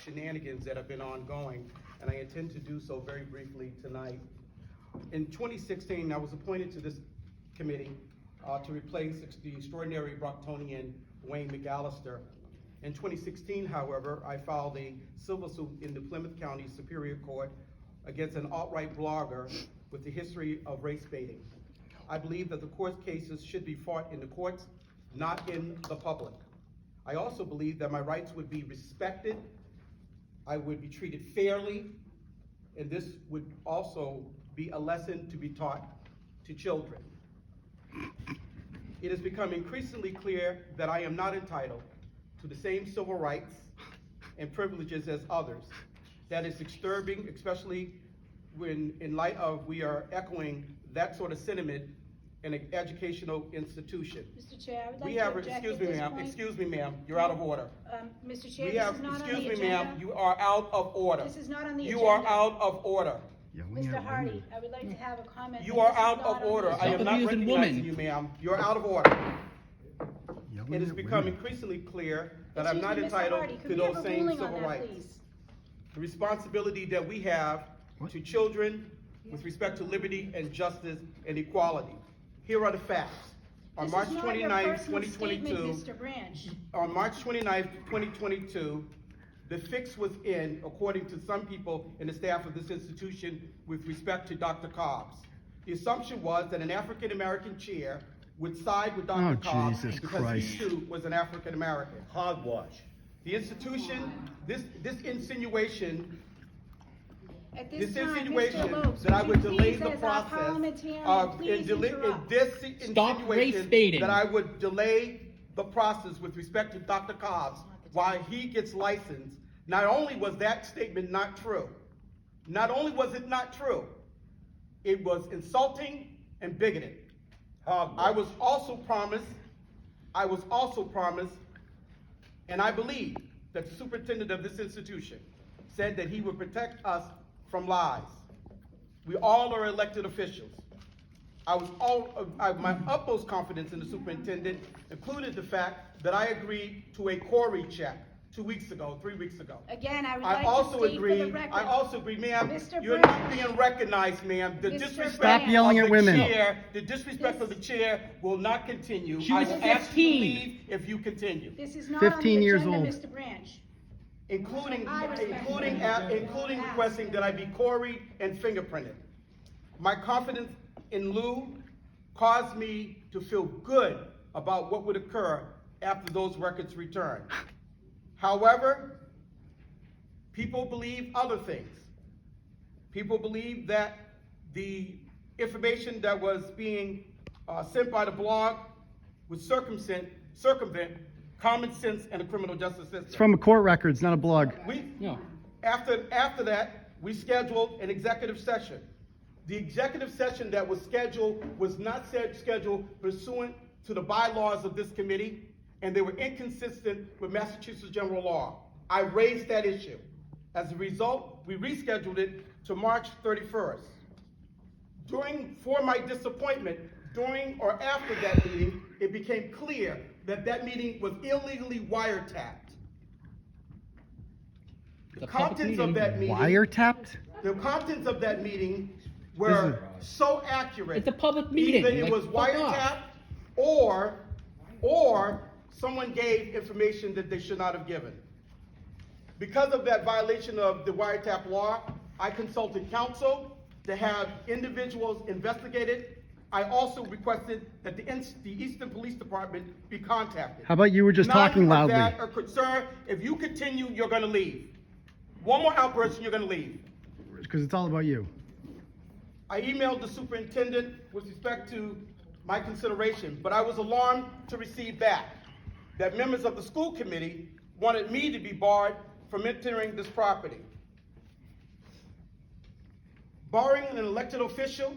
shenanigans that have been ongoing, and I intend to do so very briefly tonight. In 2016, I was appointed to this committee to replace the extraordinary Brocktonian Wayne McAllister. In 2016, however, I filed a civil suit in the Plymouth County Superior Court against an alt-right blogger with the history of race baiting. I believe that the court cases should be fought in the courts, not in the public. I also believe that my rights would be respected, I would be treated fairly, and this would also be a lesson to be taught to children. It has become increasingly clear that I am not entitled to the same civil rights and privileges as others. That is disturbing, especially when in light of we are echoing that sort of sentiment in an educational institution. Mr. Chair, I would like to object at this point. Excuse me, ma'am, you're out of order. Mr. Chair, this is not on the agenda. Excuse me, ma'am, you are out of order. This is not on the agenda. You are out of order. Mr. Hardy, I would like to have a comment. You are out of order. I am not recognizing you, ma'am. You're out of order. It has become increasingly clear that I'm not entitled to those same civil rights. The responsibility that we have to children with respect to liberty and justice and equality. Here are the facts. On March 29th, 2022, on March 29th, 2022, the fix was in, according to some people in the staff of this institution, with respect to Dr. Cobbs. The assumption was that an African-American chair would side with Dr. Cobbs because he too was an African-American. Hogwash. The institution, this insinuation that I would delay the process that I would delay the process with respect to Dr. Cobbs while he gets licensed. Not only was that statement not true, not only was it not true, it was insulting and bigoted. I was also promised, and I believe that the superintendent of this institution said that he would protect us from lies. We all are elected officials. My utmost confidence in the superintendent included the fact that I agreed to a Corey check 3 weeks ago. Again, I would like to state for the record. I also agree, ma'am, Mr. you're Branch. not being recognized, ma'am. The Mr. disrespect Stop yelling of at the women. chair, the disrespect of the chair will not continue. She was I will ask you to 15. leave if you continue. This is not 15 on the years agenda, old. Mr. Branch. Including respectfully requesting that I be quarried and fingerprinted. My confidence in Lou caused me to feel good about what would occur after those records returned. However, people believe other things. People believe that the information that was being sent by the blog would circumvent common sense and the criminal justice system. It's from a court record, it's not a blog. After that, we scheduled an executive session. The executive session that was scheduled was not scheduled pursuant to the bylaws of this committee, and they were inconsistent with Massachusetts general law. I raised that issue. As a result, we rescheduled it to March 31st. For my disappointment, during or after that meeting, it became clear that that meeting was illegally wiretapped. The contents of that meeting, Wiretapped? the contents of that meeting were so accurate. It's a public meeting. Either it was wiretapped or someone gave information that they should not have given. Because of that violation of the wiretap law, I consulted counsel to have individuals investigated. I also requested that the Eastern Police Department be contacted. How about you were just talking loudly? None of that sir, if you continue, you're gonna leave. One more outburst and you're gonna leave. Because it's all about you. I emailed the superintendent with respect to my consideration, but I was alarmed to receive back that members of the school committee wanted me to be barred from entering this property. Barring an elected official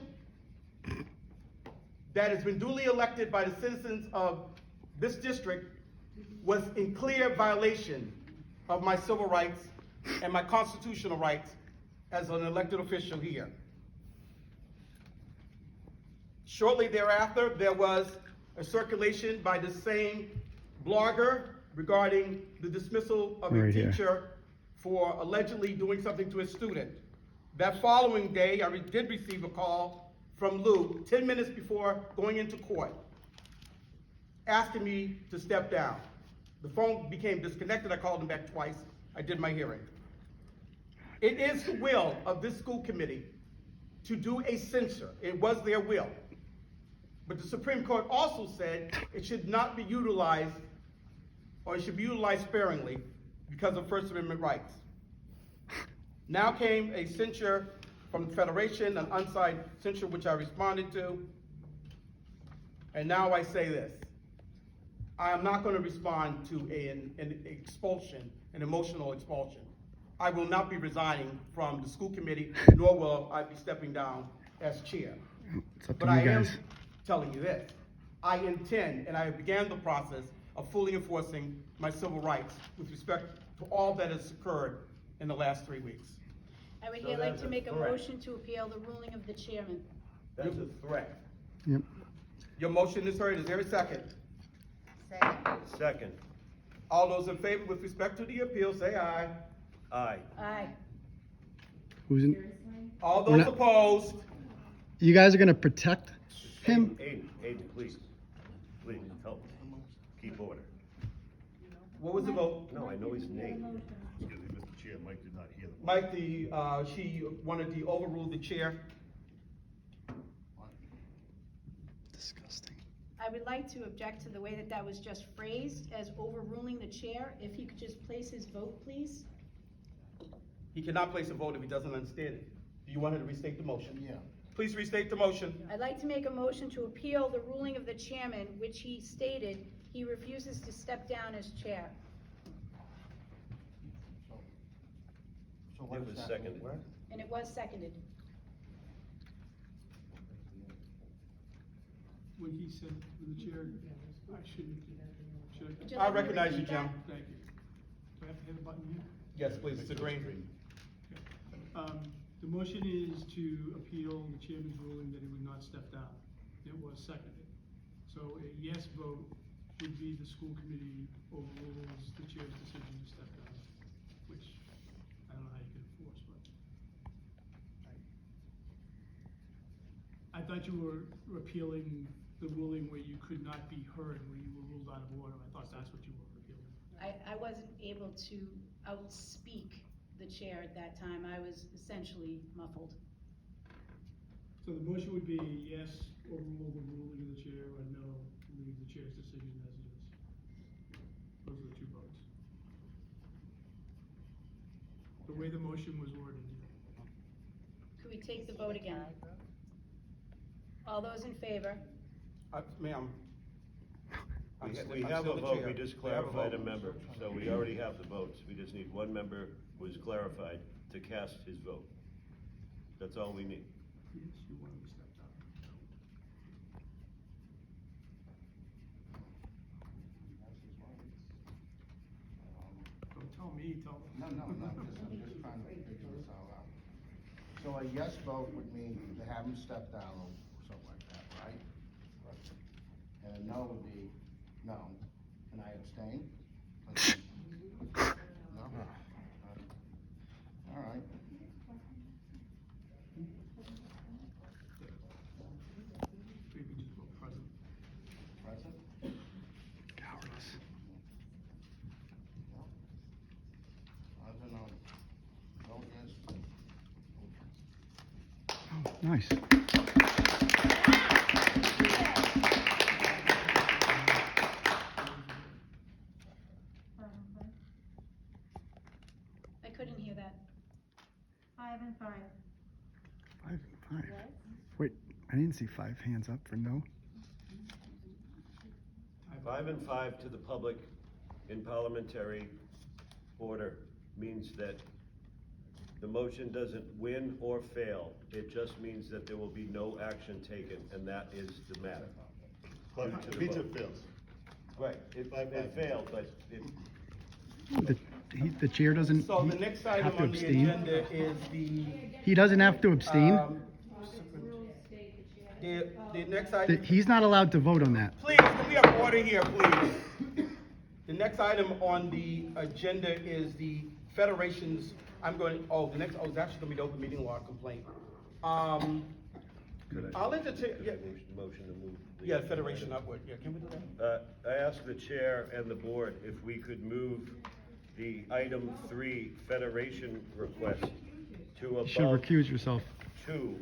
that has been duly elected by the citizens of this district was in clear violation of my civil rights and my constitutional rights as an elected official here. Shortly thereafter, there was a circulation by the same blogger regarding the dismissal of a teacher for allegedly doing something to a student. That following day, I did receive a call from Lou 10 minutes before going into court, asking me to step down. The phone became disconnected. I called him back twice. I did my hearing. It is the will of this school committee to do a censure. It was their will. But the Supreme Court also said it should not be utilized, or it should be utilized sparingly because of First Amendment rights. Now came a censure from the Federation, an unsigned censure which I responded to. And now I say this. I am not going to respond to an expulsion, an emotional expulsion. I will not be resigning from the school committee, nor will I be stepping down as chair. It's up to But you I am guys. telling you this. I intend, and I began the process of fully enforcing my civil rights with respect to all that has occurred in the last 3 weeks. I would So here like that's to a make a threat. motion to appeal the ruling of the chairman. That's a threat. Yep. Your motion is heard. Is there a second? Second. All those in favor with respect to the appeal, say aye. Aye. Aye. Who's in? All We're those not- opposed, You guys are gonna protect him? Aidan, please, help. Keep order. what was the vote? No, I know his name. Excuse me, Mr. Chair, Mike did not hear the. Mike, she wanted to overrule the chair. Disgusting. I would like to object to the way that that was just phrased as overruling the chair. If he could just place his vote, please. He cannot place a vote if he doesn't understand it. Do you want her to restate the motion? Yeah. Please restate the motion. I'd like to make a motion to appeal the ruling of the chairman, which he stated he refuses to step down as chair. So what It is was that? seconded. And it was seconded. When he said to the chair, I shouldn't, Would should you I like me to recognize you, repeat that? Jim. Thank you. Do I have to hit a button here? Yes, please, it's a green. The motion is to appeal the chairman's ruling that he would not step down. It was seconded. So a yes vote would be the school committee overrules the chair's decision to step down, which I don't know how you can enforce, but. I thought you were appealing the ruling where you could not be heard, where you were ruled out of order. I thought that's what you were appealing. I wasn't able to outspeak the chair at that time. I was essentially muffled. So the motion would be yes, overrule the ruling of the chair, or no, leave the chair's decision as it is. Those are the two votes. The way the motion was worded. Could we take the vote again? All those in favor? Ma'am. We have a vote, we just clarified a member, so we already have the votes. We just need one member who is clarified to cast his vote. That's all we need. Yes, you want him to step down. Don't tell me, tell them. No, I'm just trying to figure this all out. So a yes vote would mean to have him step down or something like that, right? And a no would be no. Can I abstain? No? All right. We can just vote present. Present? Cowardice. I don't know. Vote yes. Oh, nice. I couldn't hear that. 5 and 5. 5 and 5. Wait, I didn't see 5 hands up for no. 5 and 5 to the public in parliamentary order means that the motion doesn't win or fail. It just means that there will be no action taken, and that is the matter. Due to the Means vote. it fails. Right, it failed, but it, The chair doesn't So the next item have to on the abstain? agenda is the. He doesn't have to abstain? The next item. He's not allowed to vote on that. Please, can we have order here, please? The next item on the agenda is the federations, the next, it's actually gonna be the open meeting law complaint. Could I'll entertain, yeah, Motion to move. the yeah, federation upward, yeah, can we do that? I asked the chair and the board if we could move the item 3 federation request to You should above recuse yourself. 2.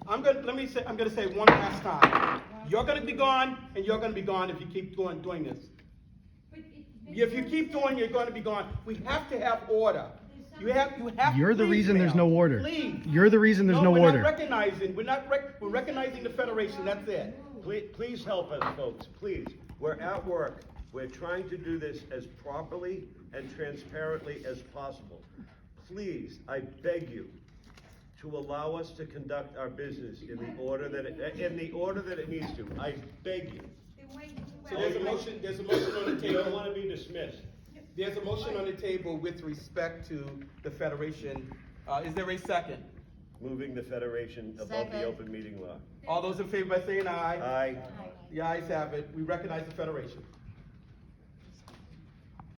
I'm gonna say one last time. You're gonna be gone, and you're gonna be gone if you keep doing this. If you keep doing, you're gonna be gone. We have to have order. You have. You're the please, reason there's ma'am. no order. Please. You're the reason there's no we're order. not recognizing, we're recognizing the federation, that's it. Please help us, folks, please. We're at work. We're trying to do this as properly and transparently as possible. Please, I beg you to allow us to conduct our business in the order that it needs to. I beg you. So there's a motion on the You don't table. want to be dismissed. There's a motion on the table with respect to the federation. Is there a second? Moving the federation above the open meeting law. All those in favor by saying aye. Aye. The ayes have it. We recognize the federation.